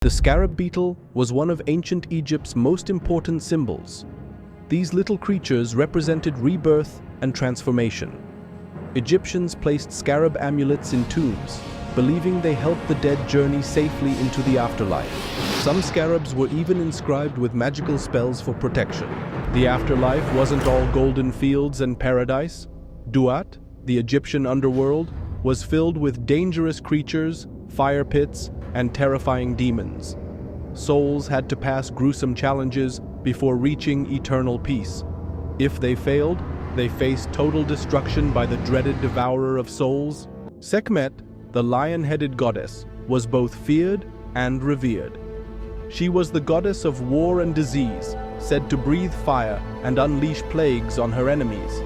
The scarab beetle was one of ancient Egypt's most important symbols. These little creatures represented rebirth and transformation. Egyptians placed scarab amulets in tombs, believing they helped the dead journey safely into the afterlife. Some scarabs were even inscribed with magical spells for protection. The afterlife wasn't all golden fields and paradise. Duat, the Egyptian underworld, was filled with dangerous creatures, fire pits, and terrifying demons. Souls had to pass gruesome challenges before reaching eternal peace. If they failed, they faced total destruction by the dreaded devourer of souls. Sekhmet, the lion-headed goddess, was both feared and revered. She was the goddess of war and disease, said to breathe fire and unleash plagues on her enemies.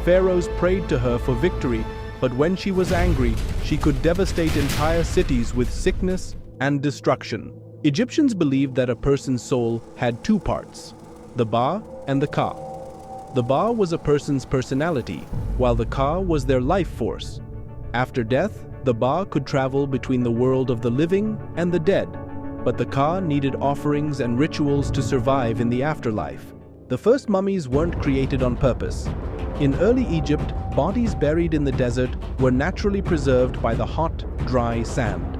Pharaohs prayed to her for victory, but when she was angry, she could devastate entire cities with sickness and destruction. Egyptians believed that a person's soul had two parts, the Ba and the Ka. The Ba was a person's personality, while the Ka was their life force. After death, the Ba could travel between the world of the living and the dead, but the Ka needed offerings and rituals to survive in the afterlife. The first mummies weren't created on purpose. In early Egypt, bodies buried in the desert were naturally preserved by the hot, dry sand.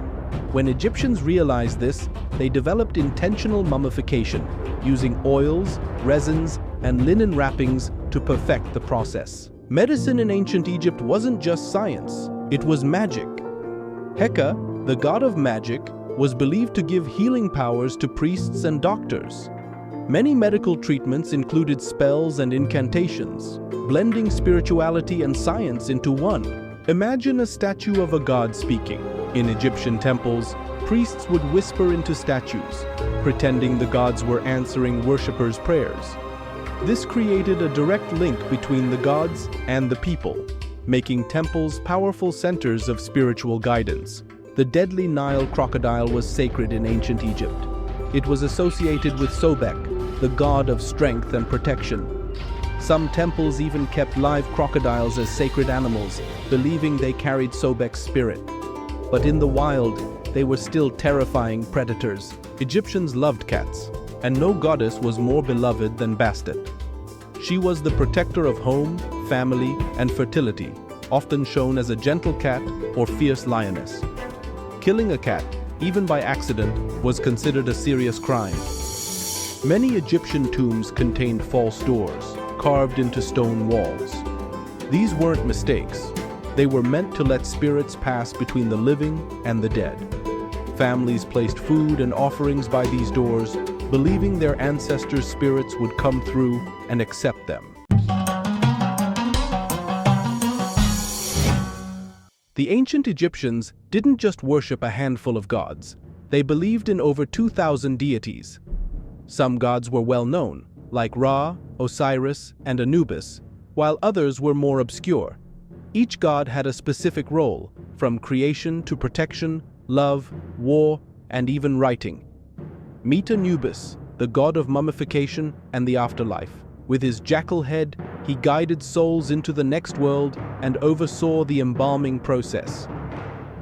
When Egyptians realized this, they developed intentional mummification, using oils, resins, and linen wrappings to perfect the process. Medicine in ancient Egypt wasn't just science, it was magic. Heka, the god of magic, was believed to give healing powers to priests and doctors. Many medical treatments included spells and incantations, blending spirituality and science into one. Imagine a statue of a god speaking. In Egyptian temples, priests would whisper into statues, pretending the gods were answering worshippers' prayers. This created a direct link between the gods and the people, making temples powerful centers of spiritual guidance. The deadly Nile crocodile was sacred in ancient Egypt. It was associated with Sobek, the god of strength and protection. Some temples even kept live crocodiles as sacred animals, believing they carried Sobek's spirit. But in the wild, they were still terrifying predators. Egyptians loved cats, and no goddess was more beloved than Bastet. She was the protector of home, family, and fertility, often shown as a gentle cat or fierce lioness. Killing a cat, even by accident, was considered a serious crime. Many Egyptian tombs contained false doors, carved into stone walls. These weren't mistakes. They were meant to let spirits pass between the living and the dead. Families placed food and offerings by these doors, believing their ancestors' spirits would come through and accept them. The ancient Egyptians didn't just worship a handful of gods. They believed in over 2,000 deities. Some gods were well known, like Ra, Osiris, and Anubis, while others were more obscure. Each god had a specific role, from creation to protection, love, war, and even writing. Meet Anubis, the god of mummification and the afterlife. With his jackal head, he guided souls into the next world and oversaw the embalming process.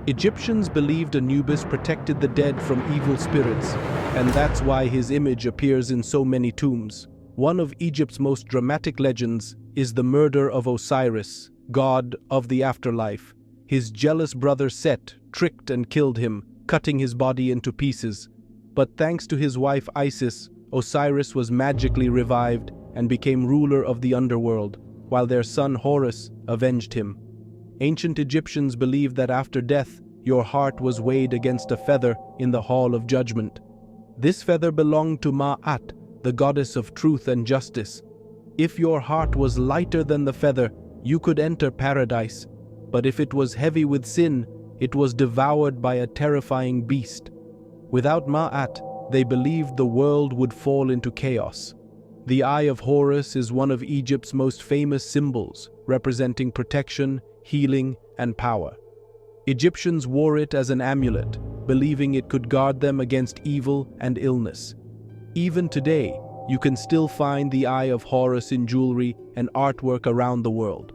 Egyptians believed Anubis protected the dead from evil spirits, and that's why his image appears in so many tombs. One of Egypt's most dramatic legends is the murder of Osiris, god of the afterlife. His jealous brother Set tricked and killed him, cutting his body into pieces. But thanks to his wife Isis, Osiris was magically revived and became ruler of the underworld, while their son Horus avenged him. Ancient Egyptians believed that after death, your heart was weighed against a feather in the Hall of Judgment. This feather belonged to Ma'at, the goddess of truth and justice. If your heart was lighter than the feather, you could enter paradise. But if it was heavy with sin, it was devoured by a terrifying beast. Without Ma'at, they believed the world would fall into chaos. The Eye of Horus is one of Egypt's most famous symbols, representing protection, healing, and power. Egyptians wore it as an amulet, believing it could guard them against evil and illness. Even today, you can still find the Eye of Horus in jewelry and artwork around the world.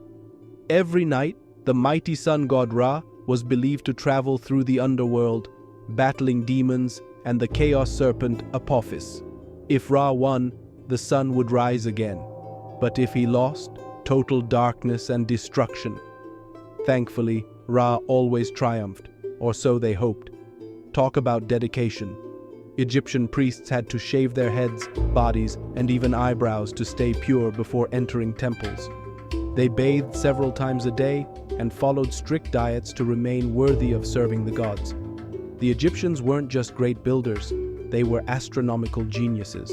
Every night, the mighty sun god Ra was believed to travel through the underworld, battling demons and the chaos serpent Apophis. If Ra won, the sun would rise again. But if he lost, total darkness and destruction. Thankfully, Ra always triumphed, or so they hoped. Talk about dedication. Egyptian priests had to shave their heads, bodies, and even eyebrows to stay pure before entering temples. They bathed several times a day and followed strict diets to remain worthy of serving the gods. The Egyptians weren't just great builders, they were astronomical geniuses.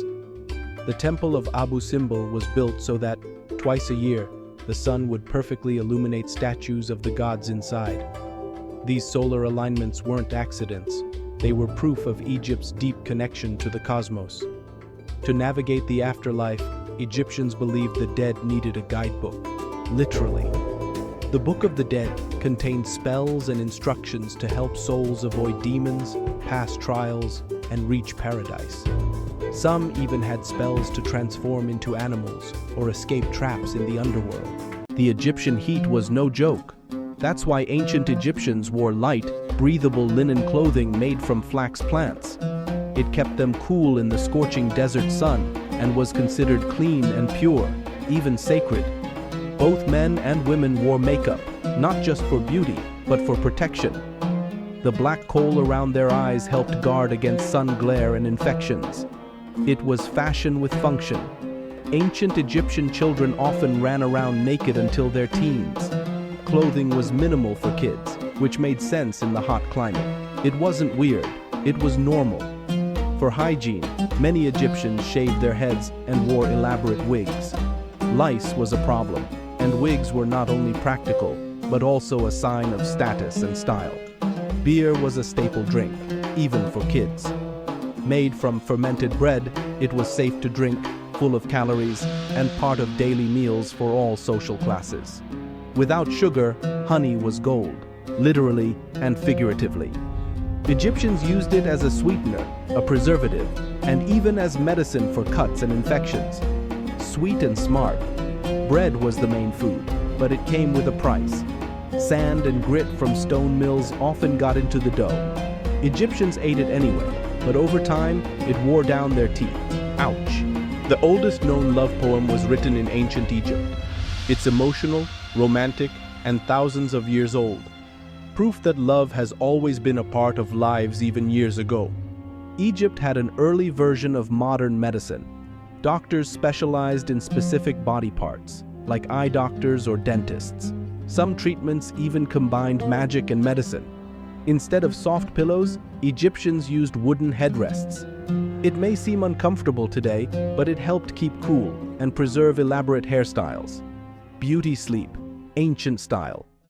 The temple of Abu Simbel was built so that, twice a year, the sun would perfectly illuminate statues of the gods inside. These solar alignments weren't accidents, they were proof of Egypt's deep connection to the cosmos. To navigate the afterlife, Egyptians believed the dead needed a guidebook, literally. The Book of the Dead contained spells and instructions to help souls avoid demons, pass trials, and reach paradise. Some even had spells to transform into animals or escape traps in the underworld. The Egyptian heat was no joke. That's why ancient Egyptians wore light, breathable linen clothing made from flax plants. It kept them cool in the scorching desert sun and was considered clean and pure, even sacred. Both men and women wore makeup, not just for beauty, but for protection. The black coal around their eyes helped guard against sun glare and infections. It was fashion with function. Ancient Egyptian children often ran around naked until their teens. Clothing was minimal for kids, which made sense in the hot climate. It wasn't weird, it was normal. For hygiene, many Egyptians shaved their heads and wore elaborate wigs. Lice was a problem, and wigs were not only practical, but also a sign of status and style. Beer was a staple drink, even for kids. Made from fermented bread, it was safe to drink, full of calories, and part of daily meals for all social classes. Without sugar, honey was gold, literally and figuratively. Egyptians used it as a sweetener, a preservative, and even as medicine for cuts and infections. Sweet and smart, bread was the main food, but it came with a price. Sand and grit from stone mills often got into the dough. Egyptians ate it anyway, but over time, it wore down their teeth. Ouch! The oldest known love poem was written in ancient Egypt. It's emotional, romantic, and thousands of years old. Proof that love has always been a part of lives even years ago. Egypt had an early version of modern medicine. Doctors specialized in specific body parts, like eye doctors or dentists. Some treatments even combined magic and medicine. Instead of soft pillows, Egyptians used wooden headrests. It may seem uncomfortable today, but it helped keep cool and preserve elaborate hairstyles. Beauty sleep, ancient style.